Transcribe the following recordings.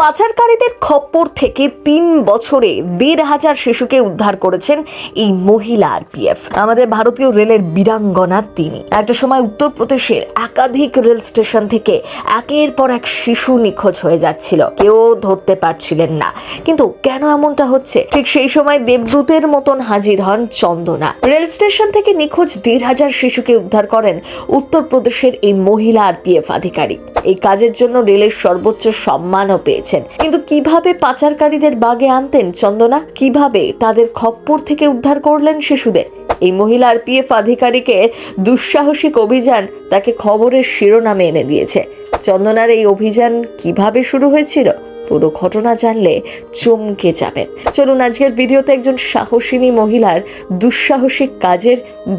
পাচারকারীদের খপ্পর থেকে ৩ বছরে ১৫০০ শিশুকে উদ্ধার করেছেন এই মহিলা আরপিএফ। আমাদের ভারতীয় রেলের বীরাঙ্গনা তিনি। একটা সময় উত্তরপ্রদেশের একাধিক রেল স্টেশন থেকে একের পর এক শিশু নিখোঁজ হয়ে যাচ্ছিল, কেউ ধরতে পারছিলেন না। কিন্তু কেন এমনটা হচ্ছে? ঠিক সেই সময় দেবদূতের মতন হাজির হন চন্দনা। রেল স্টেশন থেকে নিখোঁজ ১৫০০ শিশুকে উদ্ধার করেন উত্তরপ্রদেশের এই মহিলা আরপিএফ আধিকারিক। এই কাজের জন্য রেলের সর্বোচ্চ সম্মানও পেয়েছেন। কিন্তু কিভাবে পাচারকারীদের বাগে আনতেন চন্দনা? কিভাবে তাদের খপ্পর থেকে উদ্ধার করলেন শিশুদের? এই মহিলা আরপিএফ আধিকারিকের দুঃসাহসিক অভিযান তাকে খবরের শিরোনামে এনে দিয়েছে। চন্দনার এই অভিযান কিভাবে শুরু হয়েছিল? পুরো ঘটনা জানলে চমকে যাবেন। চলুন আজকের ভিডিওতে একজন সাহসিনী মহিলার দুঃসাহসিক কাজের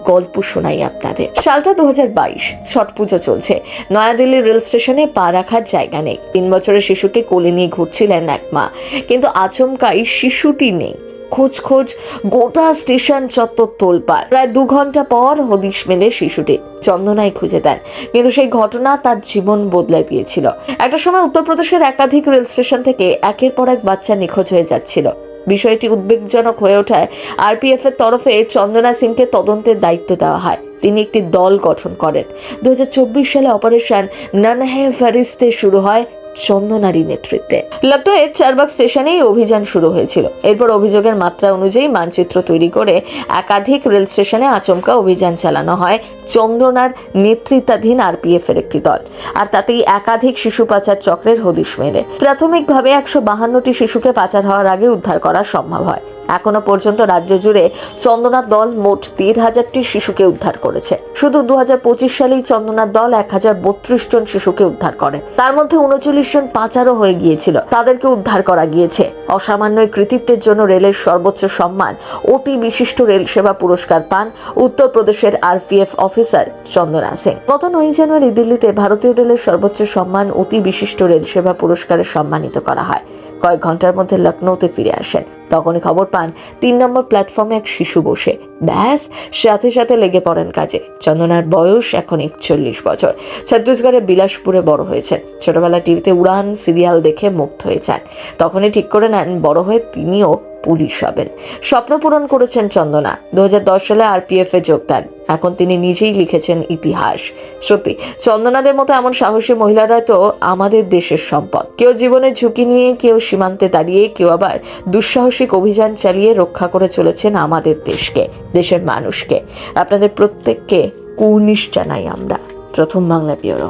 গল্প শোনাই আপনাদের। সালটা ২০২২, ছট পুজো চলছে। নয়াদিল্লির রেল স্টেশনে পা রাখার জায়গা নেই। ৩ বছরের শিশুকে কোলে নিয়ে ঘুরছিলেন এক মা, কিন্তু আচমকাই শিশুটি নেই। খোঁজ গোটা স্টেশন চত্বর তোলপাড়। প্রায় ২ ঘন্টা পর হদিশ মেলে শিশুটি। চন্দনাই খুঁজে দেন, কিন্তু সেই ঘটনা তার জীবন বদলে দিয়েছিল। একটা সময় উত্তরপ্রদেশের একাধিক রেল স্টেশন থেকে একের পর এক বাচ্চা নিখোঁজ হয়ে যাচ্ছিল। বিষয়টি উদ্বেগজনক হয়ে ওঠায় আরপিএফ এর তরফে চন্দনা সিংকে তদন্তের দায়িত্ব দেওয়া হয়। তিনি একটি দল গঠন করেন। ২০২৪ সালে অপারেশন ননহে ফেরিস্তে শুরু হয় চন্দনারই নেতৃত্বে। লখনৌয়ের চারবাগ স্টেশনে এই অভিযান শুরু হয়েছিল। এরপর অভিযোগের মাত্রা অনুযায়ী মানচিত্র তৈরি করে একাধিক রেল স্টেশনে আচমকা অভিযান চালানো হয় চন্দনার নেতৃত্বাধীন আরপিএফ এর একটি দল। আর তাতেই একাধিক শিশু পাচার চক্রের হদিশ মেলে। প্রাথমিকভাবে ১৫২টি শিশুকে পাচার হওয়ার আগে উদ্ধার করা সম্ভব হয়। এখনো পর্যন্ত রাজ্য জুড়ে চন্দনার দল মোট ১৫০০টি শিশুকে উদ্ধার করেছে। শুধু ২০২৫ সালেই চন্দনার দল ১০৩২ জন শিশুকে উদ্ধার করে। তার মধ্যে ৩৯ জন পাচারও হয়ে গিয়েছিল, তাদেরকে উদ্ধার করা গিয়েছে। অসামান্য কৃতিত্বের জন্য রেলের সর্বোচ্চ সম্মান অতি বিশিষ্ট রেল সেবা পুরস্কার পান উত্তরপ্রদেশের আরপিএফ অফিসার চন্দনা সিং। গত ৯ জানুয়ারি দিল্লিতে ভারতীয় রেলের সর্বোচ্চ সম্মান অতি বিশিষ্ট রেল সেবা পুরস্কারে সম্মানিত করা হয়। কয়েক ঘন্টার মধ্যে লখনৌতে ফিরে আসেন। তখনই খবর পান ৩ নম্বর প্ল্যাটফর্মে এক শিশু বসে। ব্যাস, সাথে সাথে লেগে পড়েন কাজে। চন্দনার বয়স এখন ৪১ বছর। ছত্তিশগড়ের বিলাসপুরে বড় হয়েছেন। ছোটবেলা টিভিতে উড়ান সিরিয়াল দেখে মুগ্ধ হয়ে যান। তখনই ঠিক করে নেন বড় হয়ে তিনিও পুলিশ হবেন। স্বপ্ন পূরণ করেছেন চন্দনা। ২০১০ সালে আরপিএফ এ যোগ দেন। এখন তিনি নিজেই লিখেছেন ইতিহাস। সত্যি, চন্দনাদের মতো এমন সাহসী মহিলারা তো আমাদের দেশের সম্পদ। কেউ জীবনের ঝুঁকি নিয়ে, কেউ সীমান্তে দাঁড়িয়ে, কেউ আবার দুঃসাহসিক অভিযান চালিয়ে রক্ষা করে চলেছেন আমাদের দেশকে, দেশের মানুষকে। আপনাদের প্রত্যেককে কুর্নিশ জানাই আমরা। প্রথম বাংলা ব্যুরো।